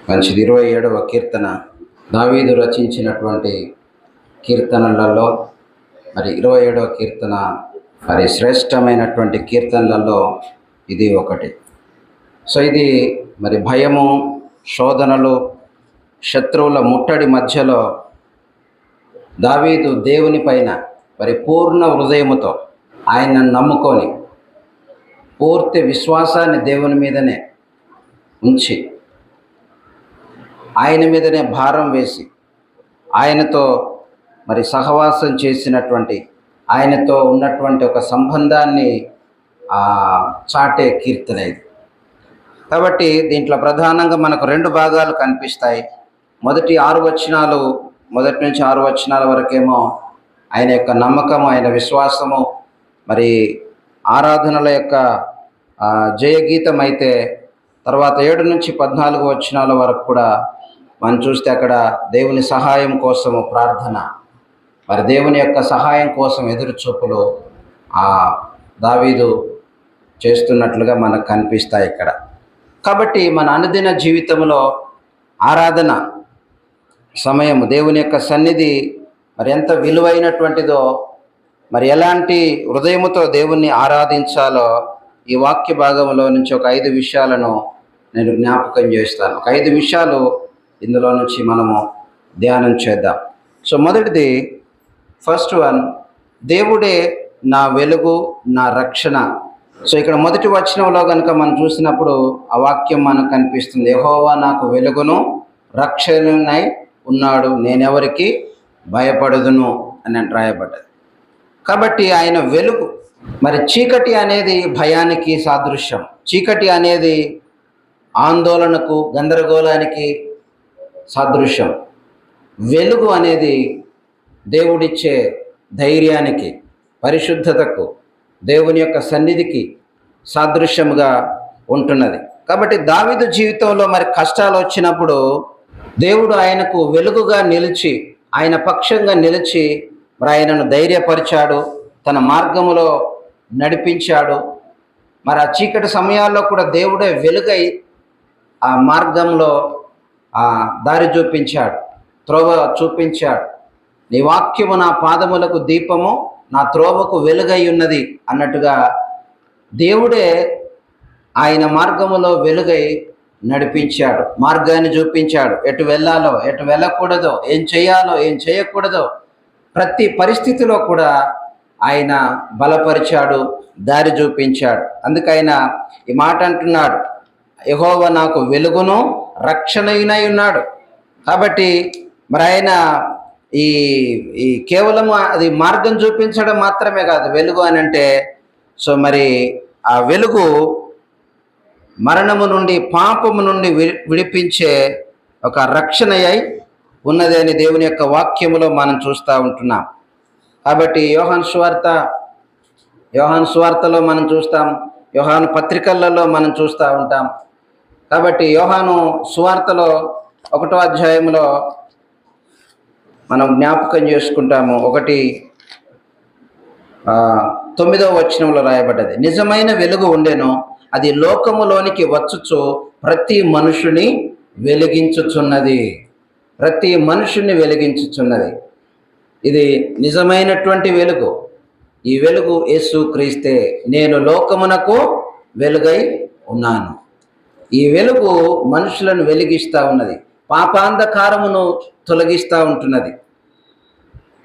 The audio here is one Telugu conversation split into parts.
మంచిది. 27వ కీర్తన దావీదు రచించినటువంటి కీర్తనలలో మరి 27వ కీర్తన మరి శ్రేష్టమైనటువంటి కీర్తనలలో ఇది ఒకటి. సో ఇది మరి భయము, శోధనలు, శత్రువుల ముట్టడి మధ్యలో దావీదు దేవుని పైన మరి పూర్ణ హృదయముతో ఆయనను నమ్ముకొని పూర్తి విశ్వాసాన్ని దేవుని మీదనే ఉంచి ఆయన మీదనే భారం వేసి ఆయనతో మరి సహవాసం చేసినటువంటి, ఆయనతో ఉన్నటువంటి ఒక సంబంధాన్ని చాటే కీర్తన ఇది. కాబట్టి దీంట్లో ప్రధానంగా మనకు 2 భాగాలు కనిపిస్తాయి. మొదటి నుంచి 6 వచనాల వరకేమో ఆయన యొక్క నమ్మకము, ఆయన విశ్వాసము, మరి ఆరాధనల యొక్క జయగీతం అయితే తర్వాత 7 నుంచి 14 వచనాల వరకు కూడా మనం చూస్తే అక్కడ దేవుని సహాయం కోసము ప్రార్థన, మరి దేవుని యొక్క సహాయం కోసం ఎదురుచూపులు దావీదు చేస్తున్నట్లుగా మనకు కనిపిస్తాయి ఇక్కడ. కాబట్టి మన అనుదిన జీవితంలో ఆరాధన సమయం, దేవుని యొక్క సన్నిధి మరి ఎంత విలువైనటువంటిదో, మరి ఎలాంటి హృదయముతో దేవుణ్ణి ఆరాధించాలో ఈ వాక్య భాగంలో నుంచి ఒక 5 విషయాలను నేను జ్ఞాపకం చేస్తాను. ఒక 5 విషయాలు ఇందులో నుంచి మనము ధ్యానం చేద్దాం. సో మొదటిది, ఫస్ట్ వన్, దేవుడే నా వెలుగు, నా రక్షణ. సో ఇక్కడ మొదటి వచనంలో కనుక మనం చూసినప్పుడు ఆ వాక్యం మనకు కనిపిస్తుంది, యెహోవా నాకు వెలుగును రక్షణనై ఉన్నాడు, నేనెవరికి భయపడదును అని రాయబడ్డది. కాబట్టి ఆయన వెలుగు. మరి చీకటి అనేది భయానికి సాదృశ్యం. చీకటి అనేది ఆందోళనకు, గందరగోళానికి సాదృశ్యం. వెలుగు అనేది దేవుడిచ్చే ధైర్యానికి, పరిశుద్ధతకు, దేవుని యొక్క సన్నిధికి సాదృశ్యముగా ఉంటున్నది. కాబట్టి దావీదు జీవితంలో మరి కష్టాలు వచ్చినప్పుడు దేవుడు ఆయనకు వెలుగుగా నిలిచి, ఆయన పక్షంగా నిలిచి మరి ఆయనను ధైర్యపరిచాడు, తన మార్గములో నడిపించాడు. మరి ఆ చీకటి సమయాల్లో కూడా దేవుడే వెలుగై ఆ మార్గంలో దారి చూపించాడు, త్రోవ చూపించాడు. నీ వాక్యము నా పాదములకు దీపము, నా త్రోవకు వెలుగై ఉన్నది అన్నట్టుగా దేవుడే ఆయన మార్గములో వెలుగై నడిపించాడు, మార్గాన్ని చూపించాడు. ఎటు వెళ్ళాలో, ఎటు వెళ్ళకూడదో, ఏం చేయాలో, ఏం చేయకూడదో ప్రతి పరిస్థితిలో కూడా ఆయన బలపరిచాడు, దారి చూపించాడు. అందుకైనా ఈ మాట అంటున్నాడు, యెహోవా నాకు వెలుగును రక్షణయునై ఉన్నాడు. కాబట్టి మరి ఆయన ఈ కేవలం అది మార్గం చూపించడం మాత్రమే కాదు వెలుగు అని అంటే. సో మరి ఆ వెలుగు మరణము నుండి, పాపము నుండి విడిపించే ఒక రక్షణయై ఉన్నది అని దేవుని యొక్క వాక్యములో మనం చూస్తూ ఉంటున్నాం. కాబట్టి యోహాను సువార్తలో మనం చూస్తాం, యోహాను పత్రికలలో మనం చూస్తూ ఉంటాం. కాబట్టి యోహాను సువార్తలో 1వ అధ్యాయంలో మనం జ్ఞాపకం చేసుకుంటాము. 9వ వచనంలో రాయబడ్డది, నిజమైన వెలుగు ఉండెను, అది లోకములోనికి వచ్చుచు ప్రతి మనుషుని వెలిగించుచున్నది. ప్రతి మనుషుని వెలిగించుచున్నది. ఇది నిజమైనటువంటి వెలుగు. ఈ వెలుగు యేసు క్రీస్తే. నేను లోకమునకు వెలుగై ఉన్నాను. ఈ వెలుగు మనుషులను వెలిగిస్తూ ఉన్నది, పాపాంధకారమును తొలగిస్తూ ఉంటున్నది,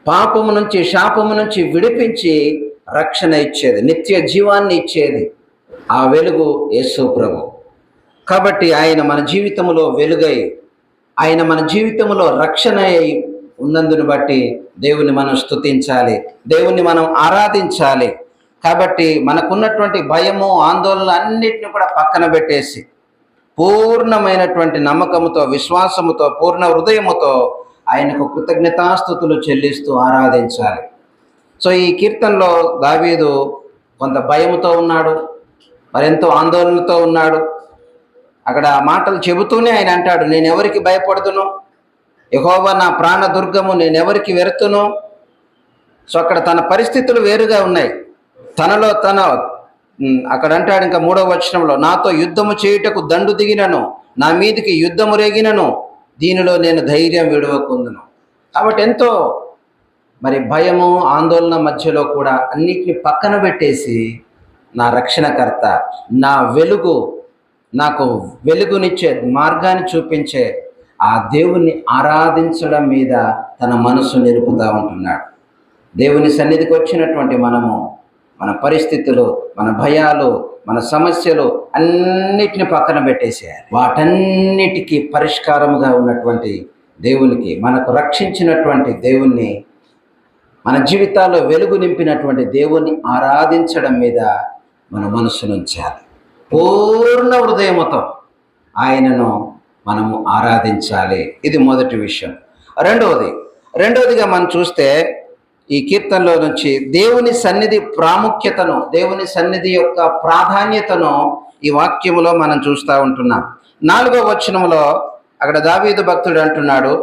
పాపము నుంచి, శాపము నుంచి విడిపించి రక్షణ ఇచ్చేది, నిత్య జీవాన్ని ఇచ్చేది ఆ వెలుగు యేసు ప్రభు. కాబట్టి ఆయన మన జీవితంలో వెలుగై, ఆయన మన జీవితంలో రక్షణ అయి ఉన్నందును బట్టి దేవుని మనం స్తుతించాలి, దేవుణ్ణి మనం ఆరాధించాలి. కాబట్టి మనకున్నటువంటి భయము, ఆందోళన అన్నిటిని కూడా పక్కన పెట్టేసి పూర్ణమైనటువంటి నమ్మకముతో, విశ్వాసముతో, పూర్ణ హృదయముతో ఆయనకు కృతజ్ఞతాస్తుతులు చెల్లిస్తూ ఆరాధించాలి. సో ఈ కీర్తనలో దావీదు కొంత భయముతో ఉన్నాడు, మరెంతో ఆందోళనతో ఉన్నాడు. అక్కడ మాటలు చెబుతూనే ఆయన అంటాడు, నేను ఎవరికి భయపడుతును, యెహోవా నా ప్రాణ దుర్గము, నేను ఎవరికి వెరుతును. సో అక్కడ తన పరిస్థితులు వేరుగా ఉన్నాయి. తనలో అక్కడ అంటాడు ఇంకా 3వ వచనంలో, నాతో యుద్ధము చేయుటకు దండు దిగినను నా మీదికి యుద్ధము రేగినను దీనిలో నేను ధైర్యం విడవకుందును. కాబట్టి ఎంతో మరి భయము ఆందోళన మధ్యలో కూడా అన్నిటిని పక్కన పెట్టేసి నా రక్షణకర్త, నా వెలుగు, నాకు వెలుగునిచ్చే మార్గాన్ని చూపించే ఆ దేవుణ్ణి ఆరాధించడం మీద తన మనసు నిలుపుతూ ఉంటున్నాడు. దేవుని సన్నిధికి వచ్చినటువంటి మనము మన పరిస్థితులు, మన భయాలు, మన సమస్యలు అన్నిటిని పక్కన పెట్టేసేయాలి. వాటన్నిటికీ పరిష్కారముగా ఉన్నటువంటి దేవునికి, మనకు రక్షించినటువంటి దేవుణ్ణి, మన జీవితాల్లో వెలుగు నింపినటువంటి దేవుణ్ణి ఆరాధించడం మీద మన మనసును ఉంచాలి. పూర్ణ హృదయముతో ఆయనను మనము ఆరాధించాలి. ఇది మొదటి విషయం. రెండవదిగా మనం చూస్తే ఈ కీర్తనలో నుంచి దేవుని సన్నిధి ప్రాముఖ్యతను, దేవుని సన్నిధి యొక్క ప్రాధాన్యతను ఈ వాక్యములో మనం చూస్తూ ఉంటున్నాం. 4వ వచనంలో అక్కడ దావీదు భక్తుడు అంటున్నాడు,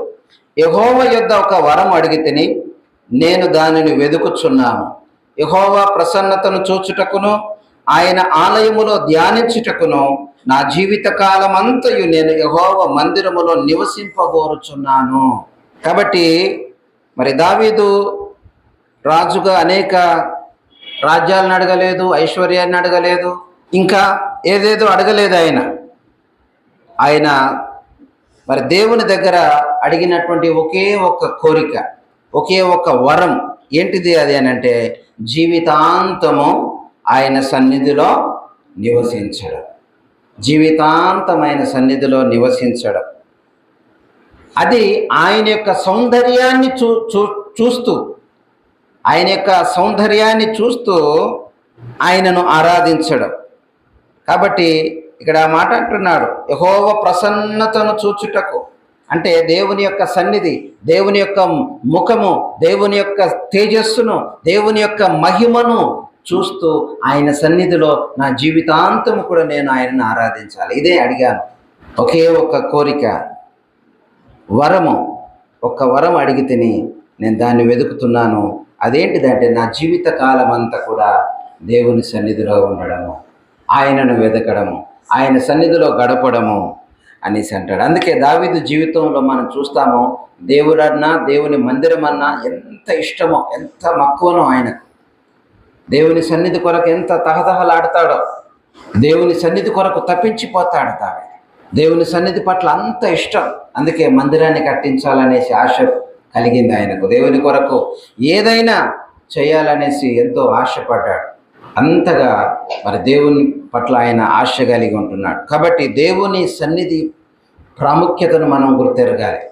యెహోవా యొద్ద ఒక వరం అడిగితిని, నేను దానిని వెదుకుచున్నాను. యెహోవా ప్రసన్నతను చూచుటకును ఆయన ఆలయములో ధ్యానించుటకును నా జీవిత కాలమంతయు నేను యెహోవా మందిరములో నివసింపగోరుచున్నాను. కాబట్టి మరి దావీదు రాజుగా అనేక రాజ్యాలను అడగలేదు, ఐశ్వర్యాన్ని అడగలేదు, ఇంకా ఏదేదో అడగలేదు. ఆయన మరి దేవుని దగ్గర అడిగినటువంటి ఒకే ఒక కోరిక, ఒకే ఒక వరం. ఏంటిది అది అని అంటే, జీవితాంతము ఆయన సన్నిధిలో నివసించడం. జీవితాంతమైన సన్నిధిలో నివసించడం, అది ఆయన యొక్క సౌందర్యాన్ని చూస్తూ, ఆయన యొక్క సౌందర్యాన్ని చూస్తూ ఆయనను ఆరాధించడం. కాబట్టి ఇక్కడ ఆ మాట అంటున్నాడు, యెహోవా ప్రసన్నతను చూచుటకు, అంటే దేవుని యొక్క సన్నిధి, దేవుని యొక్క ముఖము, దేవుని యొక్క తేజస్సును, దేవుని యొక్క మహిమను చూస్తూ ఆయన సన్నిధిలో నా జీవితాంతము కూడా నేను ఆయనను ఆరాధించాలి. ఇదే అడిగాను. ఒకే ఒక కోరిక, వరము, ఒక్క వరం అడిగితేని నేను దాన్ని వెతుకుతున్నాను. అదేంటిదంటే నా జీవిత కాలం అంతా కూడా దేవుని సన్నిధిలో ఉండడము, ఆయనను వెతకడము, ఆయన సన్నిధిలో గడపడము అనేసి అంటాడు. అందుకే దావీదు జీవితంలో మనం చూస్తాము, దేవుడన్నా దేవుని మందిరం అన్నా ఎంత ఇష్టమో, ఎంత మక్కువనో ఆయనకు. దేవుని సన్నిధి కొరకు ఎంత తహతహలాడతాడో, దేవుని సన్నిధి కొరకు తప్పించిపోతాడు దావీదు. దేవుని సన్నిధి పట్ల అంత ఇష్టం. అందుకే మందిరాన్ని కట్టించాలనేసి ఆశ కలిగింది ఆయనకు. దేవుని కొరకు ఏదైనా చేయాలనేసి ఎంతో ఆశపడ్డాడు. అంతగా మరి దేవుని పట్ల ఆయన ఆశ కలిగి ఉంటున్నాడు. కాబట్టి దేవుని సన్నిధి ప్రాముఖ్యతను మనం గుర్తెరగాలి.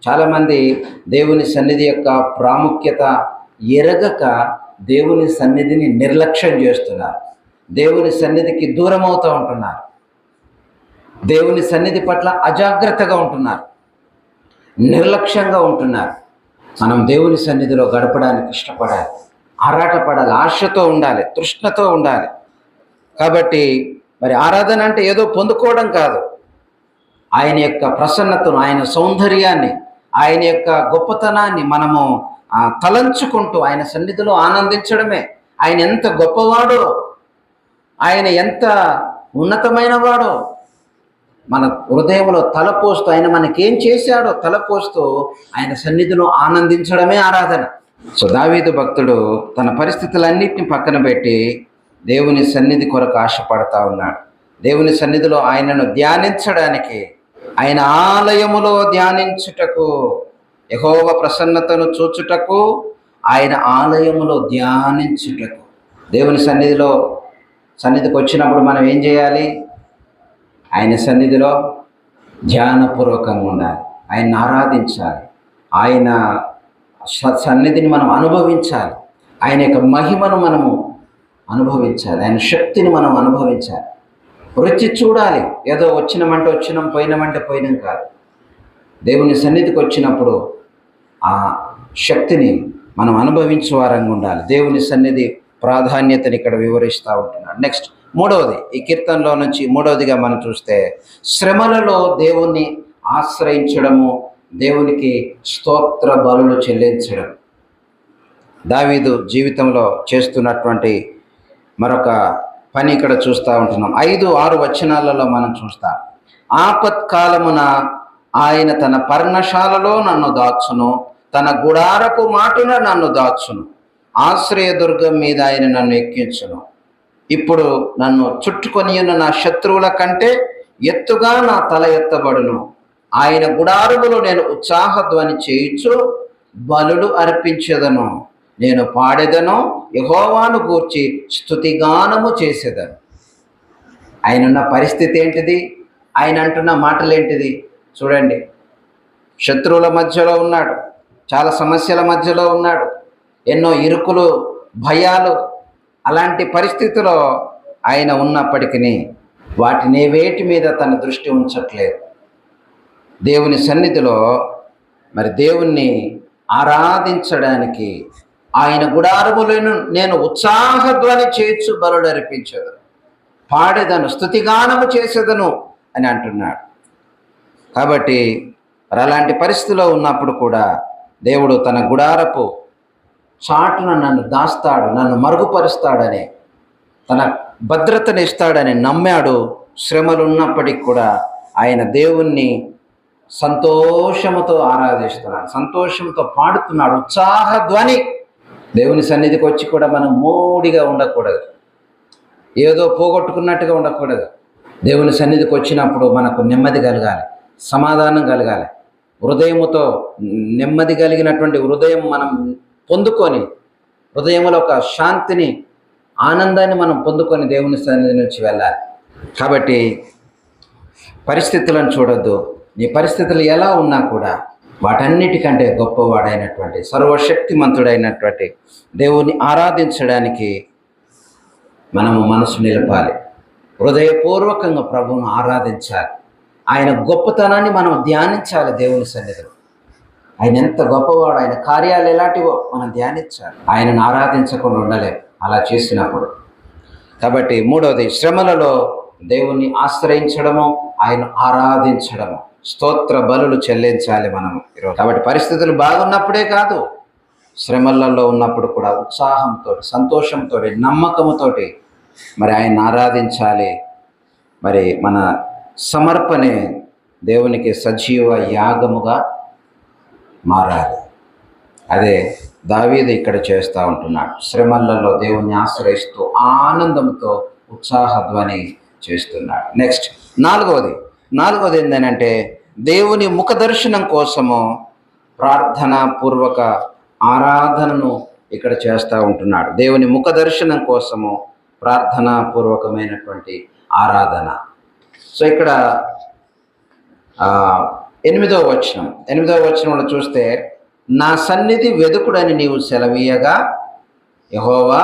చాలామంది దేవుని సన్నిధి యొక్క ప్రాముఖ్యత ఎరగక దేవుని సన్నిధిని నిర్లక్ష్యం చేస్తున్నారు. దేవుని సన్నిధికి దూరం అవుతూ ఉంటున్నారు. దేవుని సన్నిధి పట్ల అజాగ్రత్తగా ఉంటున్నారు, నిర్లక్ష్యంగా ఉంటున్నారు. మనం దేవుని సన్నిధిలో గడపడానికి ఇష్టపడాలి, ఆరాటపడాలి, ఆశతో ఉండాలి, తృష్ణతో ఉండాలి. కాబట్టి మరి ఆరాధన అంటే ఏదో పొందుకోవడం కాదు, ఆయన యొక్క ప్రసన్నతను, ఆయన సౌందర్యాన్ని, ఆయన యొక్క గొప్పతనాన్ని మనము తలంచుకుంటూ ఆయన సన్నిధిలో ఆనందించడమే. ఆయన ఎంత గొప్పవాడో, ఆయన ఎంత ఉన్నతమైన వాడో మన హృదయంలో తలపోస్తూ, ఆయన మనకేం చేశాడో తలపోస్తూ ఆయన సన్నిధిలో ఆనందించడమే ఆరాధన. సో దావీదు భక్తుడు తన పరిస్థితులన్నింటినీ పక్కన పెట్టి దేవుని సన్నిధి కొరకు ఆశపడతా ఉన్నాడు. దేవుని సన్నిధిలో ఆయనను ధ్యానించడానికి, ఆయన ఆలయములో ధ్యానించుటకు, యెహోవా ప్రసన్నతను చూచుటకు, ఆయన ఆలయములో ధ్యానించుటకు. దేవుని సన్నిధికి వచ్చినప్పుడు మనం ఏం చేయాలి? ఆయన సన్నిధిలో ధ్యానపూర్వకంగా ఉండాలి, ఆయన్ని ఆరాధించాలి, ఆయన సన్నిధిని మనం అనుభవించాలి, ఆయన యొక్క మహిమను మనము అనుభవించాలి, ఆయన శక్తిని మనం అనుభవించాలి, రుచి చూడాలి. ఏదో వచ్చినామంటే వచ్చినాం, పోయినామంటే పోయినాం కాదు. దేవుని సన్నిధికి వచ్చినప్పుడు ఆ శక్తిని మనం అనుభవించే వారంగా ఉండాలి. దేవుని సన్నిధి ప్రాధాన్యతని ఇక్కడ వివరిస్తూ ఉంటున్నాడు. నెక్స్ట్ మూడవది, ఈ కీర్తనలో నుంచి మూడవదిగా మనం చూస్తే, శ్రమలలో దేవుణ్ణి ఆశ్రయించడము, దేవునికి స్తోత్ర బలులు చెల్లించడం. దావీదు జీవితంలో చేస్తున్నటువంటి మరొక పని ఇక్కడ చూస్తూ ఉంటున్నాం. 5-6 వచనాలలో మనం చూస్తాం. ఆపత్కాలమున ఆయన తన పర్ణశాలలో నన్ను దాచును, తన గుడారపు మాటున నన్ను దాచును, ఆశ్రయదుర్గం మీద ఆయన నన్ను ఎక్కించును. ఇప్పుడు నన్ను చుట్టుకొని ఉన్న నా శత్రువుల కంటే ఎత్తుగా నా తల ఎత్తబడును. ఆయన గుడారములో నేను ఉత్సాహధ్వని చేయించు బలులు అర్పించెదను. నేను పాడెదను, యెహోవాను గూర్చి స్తుతిగానము చేసేదను. ఆయనున్న పరిస్థితి ఏంటిది? ఆయన అంటున్న మాటలేంటిది? చూడండి, శత్రువుల మధ్యలో ఉన్నాడు, చాలా సమస్యల మధ్యలో ఉన్నాడు, ఎన్నో ఇరుకులు, భయాలు. అలాంటి పరిస్థితిలో ఆయన ఉన్నప్పటికీ వాటిని వేటి మీద తన దృష్టి ఉంచట్లేదు. దేవుని సన్నిధిలో మరి దేవుణ్ణి ఆరాధించడానికి ఆయన గుడారములను నేను ఉత్సాహధ్వని చేర్చు బలులు అర్పించదు, పాడేదను, స్తుతిగానము చేసేదను అని అంటున్నాడు. కాబట్టి మరి అలాంటి పరిస్థితిలో ఉన్నప్పుడు కూడా దేవుడు తన గుడారపు చాటున నన్ను దాస్తాడు, నన్ను మరుగుపరుస్తాడని, తన భద్రతను ఇస్తాడని నమ్మాడు. శ్రమలు ఉన్నప్పటికీ కూడా ఆయన దేవుణ్ణి సంతోషముతో ఆరాధిస్తున్నాడు, సంతోషంతో పాడుతున్నాడు, ఉత్సాహధ్వని. దేవుని సన్నిధికి వచ్చి కూడా మనం మూడిగా ఉండకూడదు, ఏదో పోగొట్టుకున్నట్టుగా ఉండకూడదు. దేవుని సన్నిధికి వచ్చినప్పుడు మనకు నెమ్మది కలగాలి, సమాధానం కలగాలి. హృదయముతో నెమ్మది కలిగినటువంటి హృదయం మనం పొందుకొని, హృదయంలో ఒక శాంతిని, ఆనందాన్ని మనం పొందుకొని దేవుని సన్నిధి నుంచి వెళ్ళాలి. కాబట్టి పరిస్థితులను చూడొద్దు. నీ పరిస్థితులు ఎలా ఉన్నా కూడా వాటన్నిటికంటే గొప్పవాడైనటువంటి, సర్వశక్తిమంతుడైనటువంటి దేవుని ఆరాధించడానికి మనము మనసు నిలపాలి. హృదయపూర్వకంగా ప్రభువును ఆరాధించాలి. ఆయన గొప్పతనాన్ని మనం ధ్యానించాలి. దేవుని సన్నిధిలో ఆయన ఎంత గొప్పవాడు, ఆయన కార్యాలు ఎలాంటివో మనం ధ్యానించాలి. ఆయనను ఆరాధించకుండా ఉండలేము అలా చేసినప్పుడు. కాబట్టి మూడవది, శ్రమలలో దేవుణ్ణి ఆశ్రయించడము, ఆయన ఆరాధించడము, స్తోత్ర బలులు చెల్లించాలి మనము ఈరోజు. కాబట్టి పరిస్థితులు బాగున్నప్పుడే కాదు, శ్రమలలో ఉన్నప్పుడు కూడా ఉత్సాహంతో, సంతోషంతో, నమ్మకంతో మరి ఆయన ఆరాధించాలి. మరి మన సమర్పణే దేవునికి సజీవ యాగముగా మారాలి. అదే దావీదు ఇక్కడ చేస్తూ ఉంటున్నాడు. శ్రమలలో దేవుణ్ణి ఆశ్రయిస్తూ ఆనందంతో ఉత్సాహధ్వని చేస్తున్నాడు. నెక్స్ట్ నాలుగవది ఏంటంటే దేవుని ముఖ దర్శనం కోసము ప్రార్థనాపూర్వక ఆరాధనను ఇక్కడ చేస్తూ ఉంటున్నాడు. దేవుని ముఖ దర్శనం కోసము ప్రార్థనాపూర్వకమైనటువంటి ఆరాధన. సో ఇక్కడ 8వ వచనంలో చూస్తే, నా సన్నిధి వెదుకుడని నీవు సెలవీయగా యెహోవా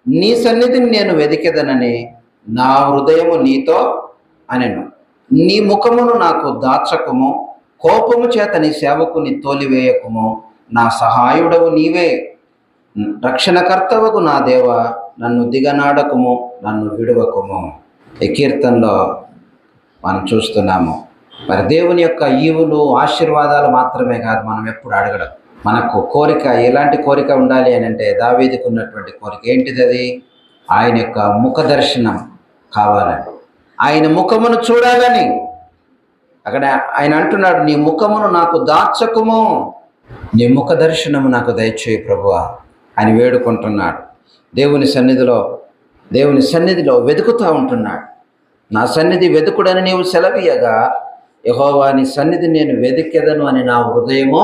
నీ సన్నిధిని నేను వెదికెదనని నా హృదయము నీతో అనెను. నీ ముఖమును నాకు దాచకము, కోపము చేత నీ సేవకుని తోలివేయకము. నా సహాయుడవు నీవే, రక్షణకర్తవకు నా దేవ, నన్ను దిగనాడకము, నన్ను విడువకము. ఈ కీర్తనలో మనం చూస్తున్నాము. మరి దేవుని యొక్క ఈవులు, ఆశీర్వాదాలు మాత్రమే కాదు మనం ఎప్పుడు అడగడం. మనకు కోరిక, ఎలాంటి కోరిక ఉండాలి అని అంటే దావీదుకు ఉన్నటువంటి కోరిక ఏంటిది? అది ఆయన యొక్క ముఖ దర్శనం కావాలని, ఆయన ముఖమును చూడాలని. అక్కడ ఆయన అంటున్నాడు, నీ ముఖమును నాకు దాచకుము, నీ ముఖ దర్శనము నాకు దయచేయి ప్రభువా అని వేడుకుంటున్నాడు. దేవుని సన్నిధిలో వెతుకుతూ ఉంటున్నాడు. నా సన్నిధి వెతుకుడని నీవు సెలవీయగా యెహోవా నీ సన్నిధి నేను వెతికెదను అని నా హృదయము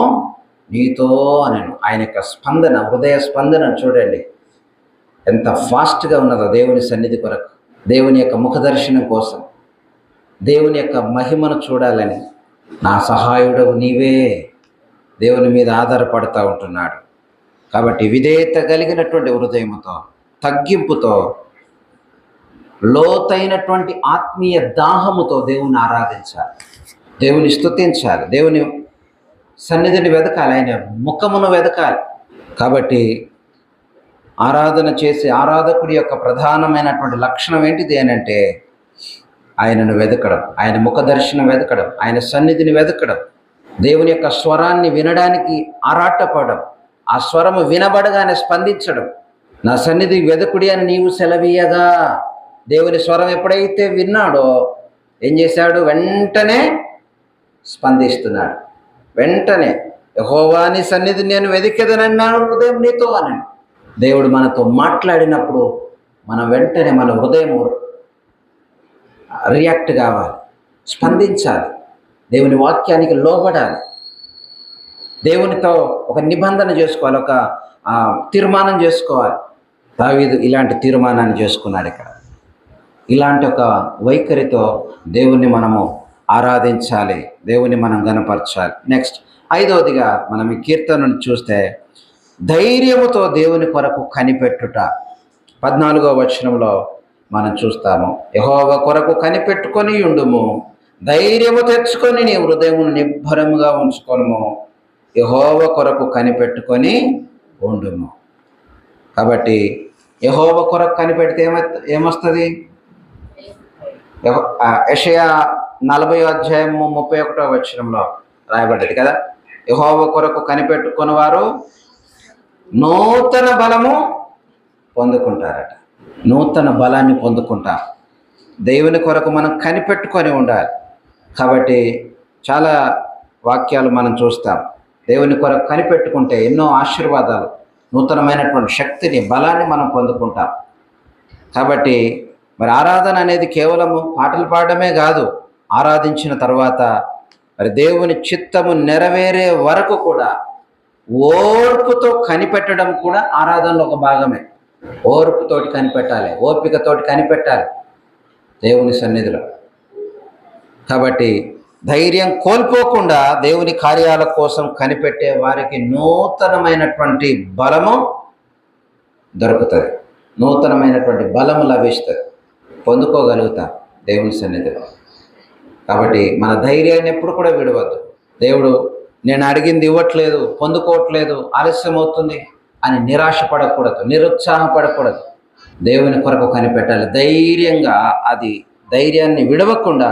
నీతో అనెను. ఆయన యొక్క స్పందన, హృదయ స్పందన చూడండి ఎంత ఫాస్ట్గా ఉన్నదో దేవుని సన్నిధి కొరకు, దేవుని యొక్క ముఖ దర్శనం కోసం, దేవుని యొక్క మహిమను చూడాలని. నా సహాయుడవు నీవే, దేవుని మీద ఆధారపడుతూ ఉంటున్నాడు. కాబట్టి విధేయత కలిగినటువంటి హృదయముతో, తగ్గింపుతో, లోతైనటువంటి ఆత్మీయ దాహముతో దేవుని ఆరాధించాలి, దేవుని స్తుతించాలి, దేవుని సన్నిధిని వెతకాలి, ఆయన ముఖమును వెతకాలి. కాబట్టి ఆరాధన చేసే ఆరాధకుడి యొక్క ప్రధానమైనటువంటి లక్షణం ఏంటిది అని అంటే ఆయనను వెతకడం, ఆయన ముఖ దర్శనం వెతకడం, ఆయన సన్నిధిని వెతకడం, దేవుని యొక్క స్వరాన్ని వినడానికి ఆరాటపడడం, ఆ స్వరము వినబడగానే స్పందించడం. నా సన్నిధి వెదకుడి అని నీవు సెలవీయగా, దేవుని స్వరం ఎప్పుడైతే విన్నాడో ఏం చేశాడు? వెంటనే స్పందిస్తున్నాడు. వెంటనే యెహోవా నీ సన్నిధి నేను వెదికెదనన్నాను హృదయం నీతో అని. దేవుడు మనతో మాట్లాడినప్పుడు మనం వెంటనే మన హృదయం రియాక్ట్ కావాలి, స్పందించాలి, దేవుని వాక్యానికి లోబడాలి, దేవునితో ఒక నిబంధన చేసుకోవాలి, ఒక తీర్మానం చేసుకోవాలి. దావీదు ఇలాంటి తీర్మానాన్ని చేసుకున్నాడు. ఇక్కడ ఇలాంటి ఒక వైఖరితో దేవుణ్ణి మనము ఆరాధించాలి, దేవుని మనం గణపరచాలి. నెక్స్ట్ 5వదిగా మనం ఈ కీర్తనను చూస్తే ధైర్యముతో దేవుని కొరకు కనిపెట్టుట. 14వ వచనంలో మనం చూస్తాము, యెహోవా కొరకు కనిపెట్టుకొని ఉండుము, ధైర్యము తెచ్చుకొని నీ హృదయమును నిబ్బరముగా ఉంచుకొనుము, యెహోవా కొరకు కనిపెట్టుకొని ఉండుము. కాబట్టి యెహోవా కొరకు కనిపెడితే ఏమొస్తుంది? యెషయా 40:31 వచనంలో రాయబడ్డది కదా, యెహోవా కొరకు కనిపెట్టుకుని వారు నూతన బలము పొందుకుంటారట. నూతన బలాన్ని పొందుకుంటాం. దేవుని కొరకు మనం కనిపెట్టుకొని ఉండాలి. కాబట్టి చాలా వాక్యాలు మనం చూస్తాం. దేవుని కొరకు కనిపెట్టుకుంటే ఎన్నో ఆశీర్వాదాలు, నూతనమైనటువంటి శక్తిని, బలాన్ని మనం పొందుకుంటాం. కాబట్టి మరి ఆరాధన అనేది కేవలము పాటలు పాడడమే కాదు. ఆరాధించిన తర్వాత మరి దేవుని చిత్తము నెరవేరే వరకు కూడా ఓర్పుతో కనిపెట్టడం కూడా ఆరాధనలో ఒక భాగమే. ఓర్పుతోటి కనిపెట్టాలి, ఓపికతోటి కనిపెట్టాలి దేవుని సన్నిధిలో. కాబట్టి ధైర్యం కోల్పోకుండా దేవుని కార్యాల కోసం కనిపెట్టే వారికి నూతనమైనటువంటి బలము దొరుకుతుంది, నూతనమైనటువంటి బలము లభిస్తుంది, పొందుకోగలుగుతాం దేవుని సన్నిధిలో. కాబట్టి మన ధైర్యాన్ని ఎప్పుడు కూడా విడవద్దు. దేవుడు నేను అడిగింది ఇవ్వట్లేదు, పొందుకోవట్లేదు, ఆలస్యం అవుతుంది అని నిరాశపడకూడదు, నిరుత్సాహపడకూడదు. దేవుని కొరకు కనిపెట్టాలి ధైర్యంగా. అది ధైర్యాన్ని విడవకుండా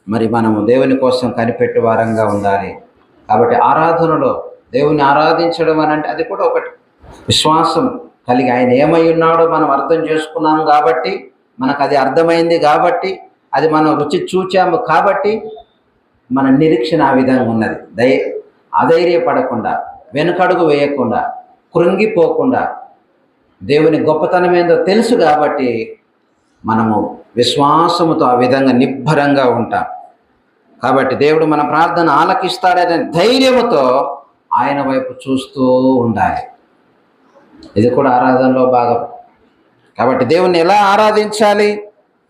మరి మనము దేవుని కోసం కనిపెట్టే వారంగా ఉండాలి. కాబట్టి ఆరాధనలో దేవుని ఆరాధించడం అని అంటే అది కూడా ఒకటి విశ్వాసం కలిగి ఆయన ఏమై ఉన్నాడో మనం అర్థం చేసుకున్నాము కాబట్టి, మనకు అది అర్థమైంది కాబట్టి, అది మనం రుచి చూచాము కాబట్టి మన నిరీక్షణ ఆ విధంగా ఉన్నది. అధైర్యపడకుండా, వెనుకడుగు వేయకుండా, కృంగిపోకుండా, దేవుని గొప్పతనం ఏందో తెలుసు కాబట్టి మనము విశ్వాసముతో ఆ విధంగా నిబ్బరంగా ఉంటాం. కాబట్టి దేవుడు మన ప్రార్థన ఆలకిస్తాడనే ధైర్యముతో ఆయన వైపు చూస్తూ ఉండాలి. ఇది కూడా ఆరాధనలో భాగం. కాబట్టి దేవుణ్ణి ఎలా ఆరాధించాలి,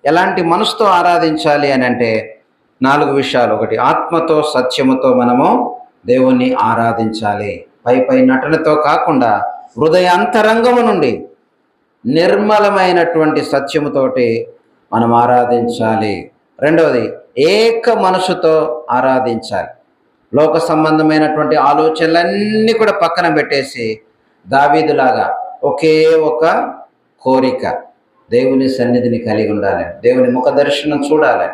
ఎలాంటి మనసుతో ఆరాధించాలి అని అంటే 4 విషయాలు. ఒకటి, ఆత్మతో సత్యముతో మనము దేవుణ్ణి ఆరాధించాలి. పై నటనతో కాకుండా హృదయాంతరంగము నుండి నిర్మలమైనటువంటి సత్యముతోటి మనం ఆరాధించాలి. రెండవది, ఏక మనసుతో ఆరాధించాలి. లోక సంబంధమైనటువంటి ఆలోచనలన్నీ కూడా పక్కన పెట్టేసి దావీదులాగా ఒకే ఒక కోరిక, దేవుని సన్నిధిని కలిగి ఉండాలి, దేవుని ముఖ దర్శనం చూడాలి.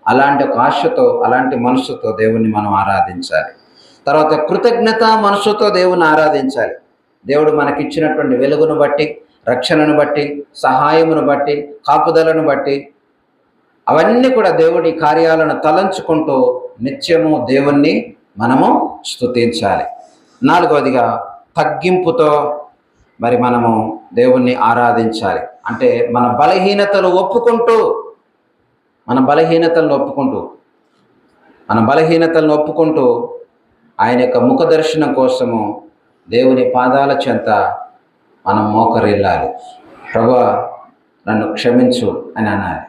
అలాంటి ఒక ఆశతో, అలాంటి మనసుతో దేవుని మనం ఆరాధించాలి. తర్వాత కృతజ్ఞత మనసుతో దేవుని ఆరాధించాలి. దేవుడు మనకిచ్చినటువంటి వెలుగును బట్టి, రక్షణను బట్టి, సహాయమును బట్టి, కాపుదలను బట్టి, అవన్నీ కూడా దేవుడి కార్యాలను తలంచుకుంటూ నిత్యము దేవుణ్ణి మనము స్తుతించాలి. 4వదిగా తగ్గింపుతో మరి మనము దేవుణ్ణి ఆరాధించాలి. అంటే మన బలహీనతలను ఒప్పుకుంటూ ఆయన యొక్క ముఖ దర్శనం కోసము దేవుని పాదాల చెంత మనం మోకరిల్లాలి. ప్రభువా నన్ను క్షమించు అని అనాలి.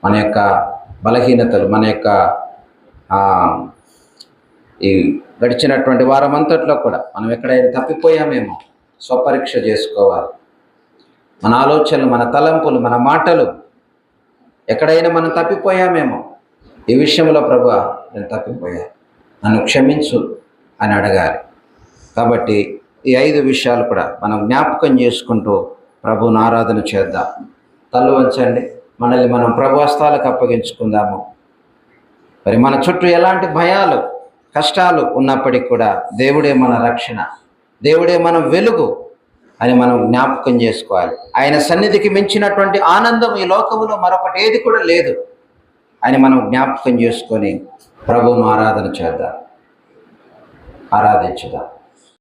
మన యొక్క బలహీనతలు, మన యొక్క ఈ గడిచినటువంటి వారమంతట్లో కూడా మనం ఎక్కడైనా తప్పిపోయామేమో స్వపరీక్ష చేసుకోవాలి. మన ఆలోచనలు, మన తలంపులు, మన మాటలు ఎక్కడైనా మనం తప్పిపోయామేమో, ఈ విషయంలో ప్రభువా నేను తప్పిపోయా, నన్ను క్షమించు అని అడగాలి. కాబట్టి ఈ 5 విషయాలు కూడా మనం జ్ఞాపకం చేసుకుంటూ ప్రభువుని ఆరాధన చేద్దాం. తల్లు వంచండి, మనల్ని మనం ప్రభు హస్తాలకు అప్పగించుకుందాము. మరి మన చుట్టూ ఎలాంటి భయాలు, కష్టాలు ఉన్నప్పటికీ కూడా దేవుడే మన రక్షణ, దేవుడే మన వెలుగు అని మనం జ్ఞాపకం చేసుకోవాలి. ఆయన సన్నిధికి మించినటువంటి ఆనందం ఈ లోకములో మరొకటి ఏది కూడా లేదు. అని మనం జ్ఞాపకం చేసుకొని ప్రభువును ఆరాధించుదాం.